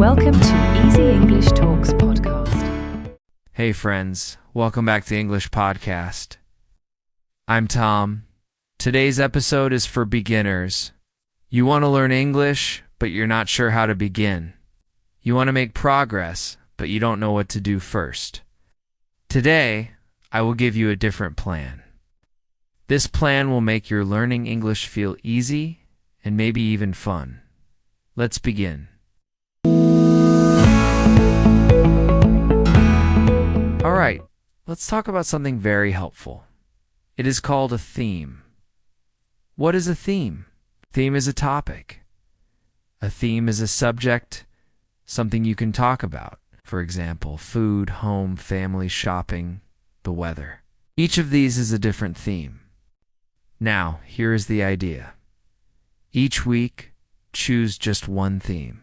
Welcome to Easy English Talks podcast. Hey friends, welcome back to English Podcast. I'm Tom. Today's episode is for beginners. You want to learn English, but you're not sure how to begin. You want to make progress, but you don't know what to do first. Today, I will give you a different plan. This plan will make your learning English feel easy and maybe even fun. Let's begin. All right, let's talk about something very helpful. It is called a theme. What is a theme? Theme is a topic. A theme is a subject, something you can talk about. For example, food, home, family, shopping, the weather. Each of these is a different theme. Now, here is the idea. Each week, choose just one theme.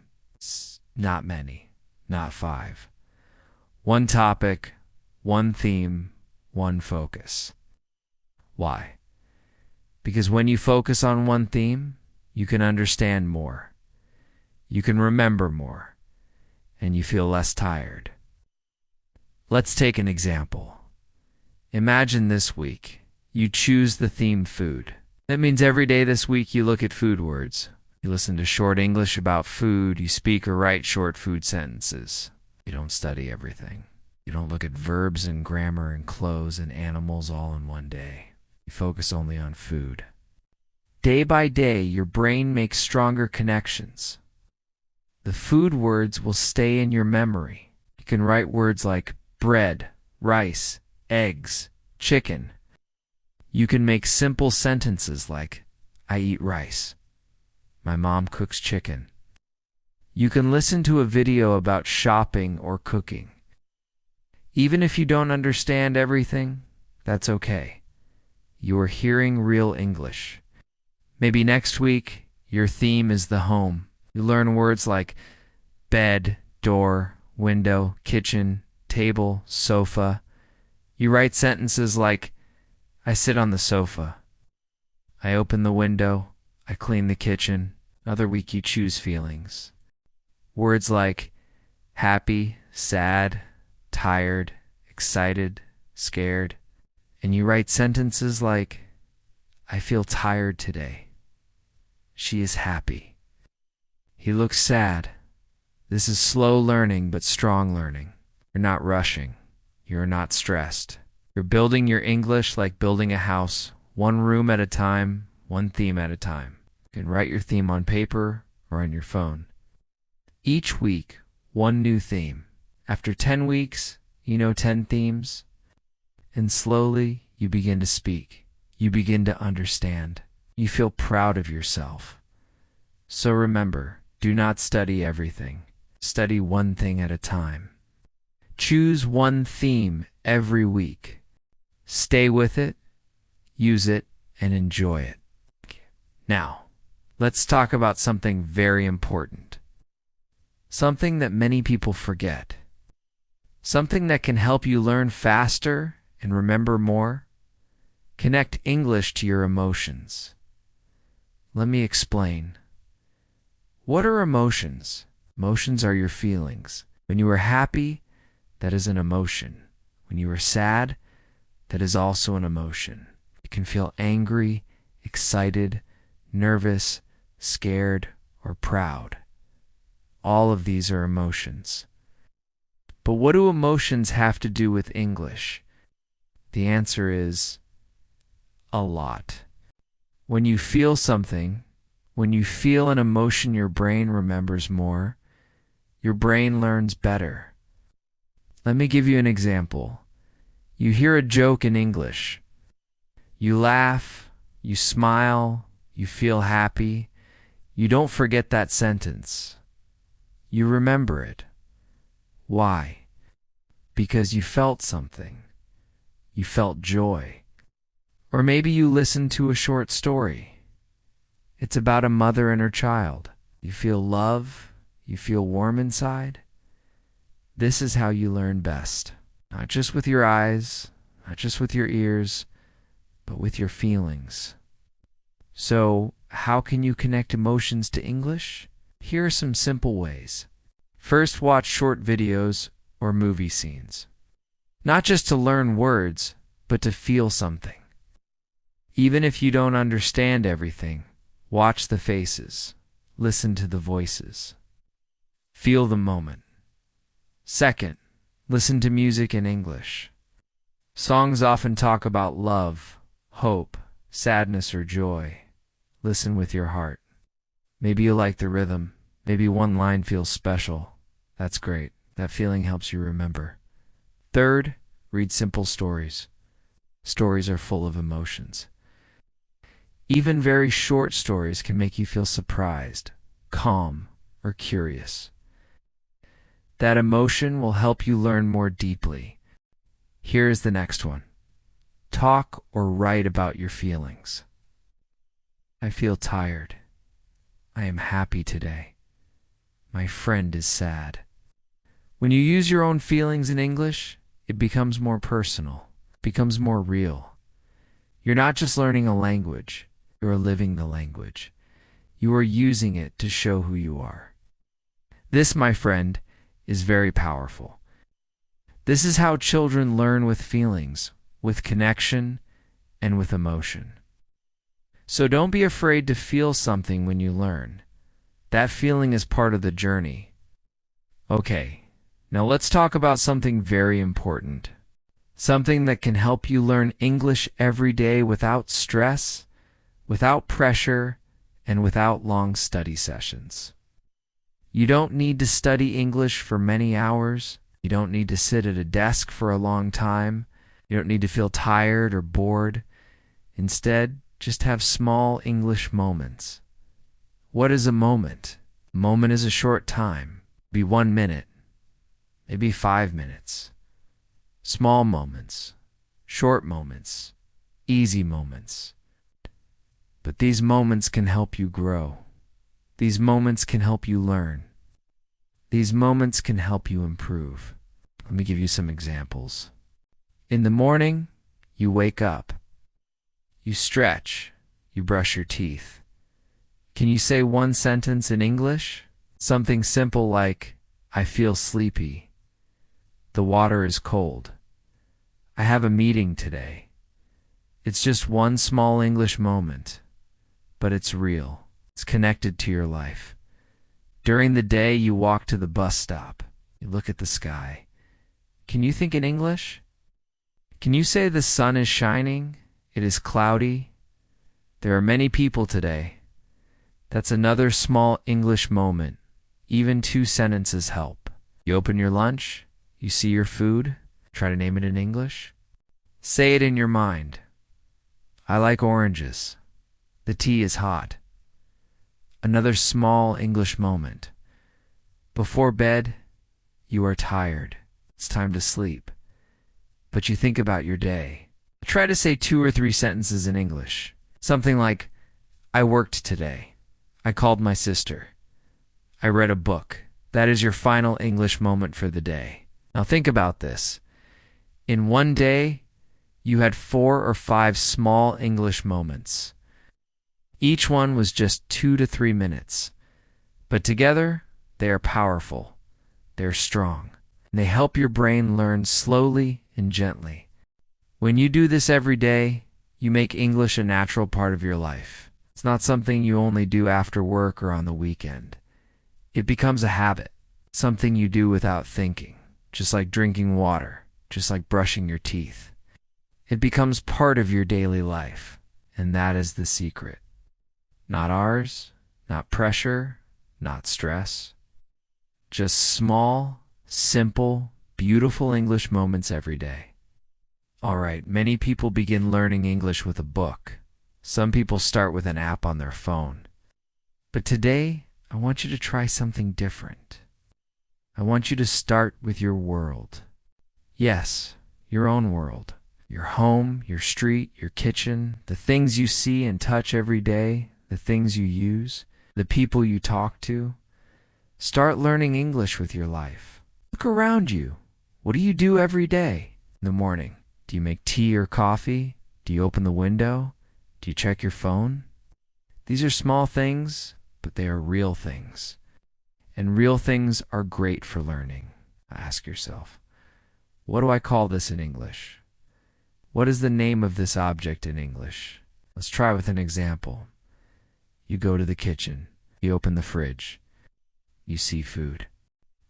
Not many, not 5. One topic, one theme, one focus. Why? Because when you focus on one theme, you can understand more. You can remember more, and you feel less tired. Let's take an example. Imagine this week, you choose the theme food. That means every day this week you look at food words. You listen to short English about food, you speak or write short food sentences. You don't study everything. You don't look at verbs and grammar and clothes and animals all in one day. You focus only on food. Day by day, your brain makes stronger connections. The food words will stay in your memory. You can write words like bread, rice, eggs, chicken. You can make simple sentences like, I eat rice. My mom cooks chicken. You can listen to a video about shopping or cooking. Even if you don't understand everything, that's okay. You are hearing real English. Maybe next week, your theme is the home. You learn words like bed, door, window, kitchen, table, sofa. You write sentences like, I sit on the sofa. I open the window. I clean the kitchen. Another week you choose feelings. Words like happy, sad, tired, excited, scared. And you write sentences like, I feel tired today. She is happy. He looks sad. This is slow learning but strong learning. You're not rushing. You're not stressed. You're building your English like building a house, one room at a time, one theme at a time. You can write your theme on paper or on your phone. Each week, one new theme. After 10 weeks, you know 10 themes. And slowly, you begin to speak. You begin to understand. You feel proud of yourself. So remember, do not study everything. Study one thing at a time. Choose one theme every week. Stay with it, use it, and enjoy it. Now, let's talk about something very important. Something that many people forget. Something that can help you learn faster and remember more. Connect English to your emotions. Let me explain. What are emotions? Emotions are your feelings. When you are happy, that is an emotion. When you are sad, that is also an emotion. You can feel angry, excited, nervous, scared, or proud. All of these are emotions. But what do emotions have to do with English? The answer is a lot. When you feel something, when you feel an emotion, your brain remembers more. Your brain learns better. Let me give you an example. You hear a joke in English. You laugh, you smile, you feel happy. You don't forget that sentence. You remember it. Why? Because you felt something. You felt joy. Or maybe you listened to a short story. It's about a mother and her child. You feel love. You feel warm inside. This is how you learn best. Not just with your eyes, not just with your ears, but with your feelings. So, how can you connect emotions to English? Here are some simple ways. First, watch short videos or movie scenes. Not just to learn words, but to feel something. Even if you don't understand everything, watch the faces, listen to the voices. Feel the moment. Second, listen to music in English. Songs often talk about love, hope, sadness, or joy. Listen with your heart. Maybe you like the rhythm. Maybe one line feels special. That's great. That feeling helps you remember. Third, read simple stories. Stories are full of emotions. Even very short stories can make you feel surprised, calm, or curious. That emotion will help you learn more deeply. Here's the next one. Talk or write about your feelings. I feel tired. I am happy today. My friend is sad. When you use your own feelings in English, it becomes more personal, becomes more real. You're not just learning a language, you are living the language. You are using it to show who you are. This, my friend, is very powerful. This is how children learn with feelings, with connection, and with emotion. So don't be afraid to feel something when you learn. That feeling is part of the journey. Okay, now let's talk about something very important. Something that can help you learn English every day without stress, without pressure, and without long study sessions. You don't need to study English for many hours. You don't need to sit at a desk for a long time. You don't need to feel tired or bored. Instead, just have small English moments. What is a moment? A moment is a short time. Be 1 minute, maybe 5 minutes. Small moments, short moments, easy moments. But these moments can help you grow. These moments can help you learn. These moments can help you improve. Let me give you some examples. In the morning, you wake up. You stretch. You brush your teeth. Can you say one sentence in English? Something simple like, I feel sleepy. The water is cold. I have a meeting today. It's just one small English moment, but it's real. It's connected to your life. During the day, you walk to the bus stop. You look at the sky. Can you think in English? Can you say the sun is shining? It is cloudy. There are many people today. That's another small English moment. Even 2 sentences help. You open your lunch. You see your food. Try to name it in English. Say it in your mind. I like oranges. The tea is hot. Another small English moment. Before bed, you are tired. It's time to sleep. But you think about your day. Try to say 2 or 3 sentences in English. Something like, I worked today. I called my sister. I read a book. That is your final English moment for the day. Now think about this. In one day, you had 4 or 5 small English moments. Each one was just 2 to 3 minutes. But together, they are powerful. They're strong. And they help your brain learn slowly and gently. When you do this every day, you make English a natural part of your life. It's not something you only do after work or on the weekend. It becomes a habit, something you do without thinking, just like drinking water, just like brushing your teeth. It becomes part of your daily life, and that is the secret. Not ours, not pressure, not stress. Just small, simple, beautiful English moments every day. All right, many people begin learning English with a book. Some people start with an app on their phone. But today, I want you to try something different. I want you to start with your world. Yes, your own world. Your home, your street, your kitchen, the things you see and touch every day, the things you use, the people you talk to. Start learning English with your life. Look around you. What do you do every day in the morning? Do you make tea or coffee? Do you open the window? Do you check your phone? These are small things, but they are real things. And real things are great for learning. Ask yourself, what do I call this in English? What is the name of this object in English? Let's try with an example. You go to the kitchen. You open the fridge. You see food.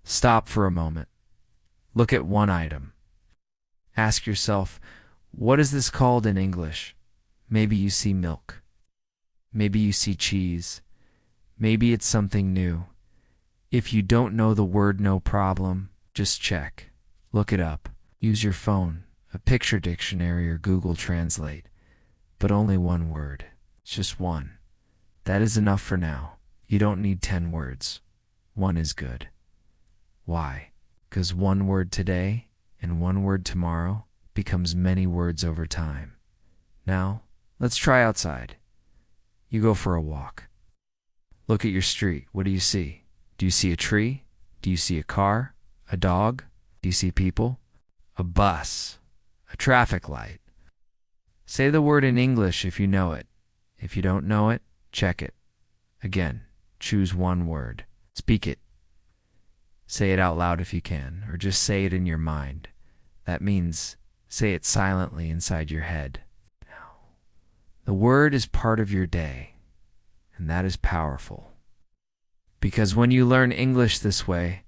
Stop for a moment. Look at one item. Ask yourself, what is this called in English? Maybe you see milk. Maybe you see cheese. Maybe it's something new. If you don't know the word, no problem. Just check. Look it up. Use your phone, a picture dictionary, or Google Translate. But only one word. It's just one. That is enough for now. You don't need 10 words. One is good. Why? Because one word today and one word tomorrow becomes many words over time. Now, let's try outside. You go for a walk. Look at your street. What do you see? Do you see a tree? Do you see a car? A dog? Do you see people? A bus? A traffic light? Say the word in English if you know it. If you don't know it, check it. Again, choose one word. Speak it. Say it out loud if you can, or just say it in your mind. That means say it silently inside your head. Now, the word is part of your day, and that is powerful. Because when you learn English this way,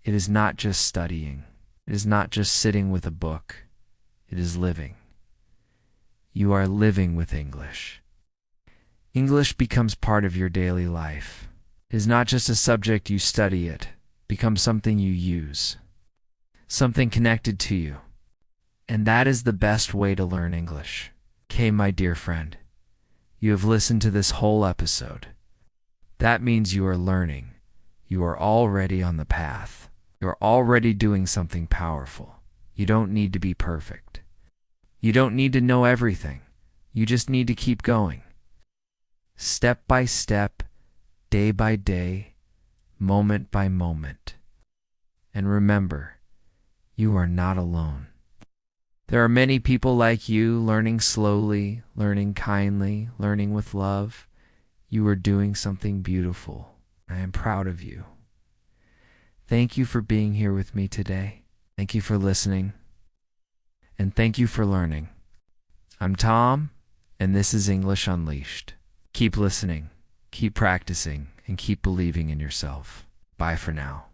it is not just studying. It is not just sitting with a book. It is living. You are living with English. English becomes part of your daily life. It is not just a subject you study, it becomes something you use, something connected to you. And that is the best way to learn English. Okay, my dear friend, you have listened to this whole episode. That means you are learning. You are already on the path. You are already doing something powerful. You don't need to be perfect. You don't need to know everything. You just need to keep going. Step by step, day by day, moment by moment. And remember, you are not alone. There are many people like you learning slowly, learning kindly, learning with love. You are doing something beautiful. I am proud of you. Thank you for being here with me today. Thank you for listening. And thank you for learning. I'm Tom, and this is English Unleashed. Keep listening, keep practicing, and keep believing in yourself. Bye for now.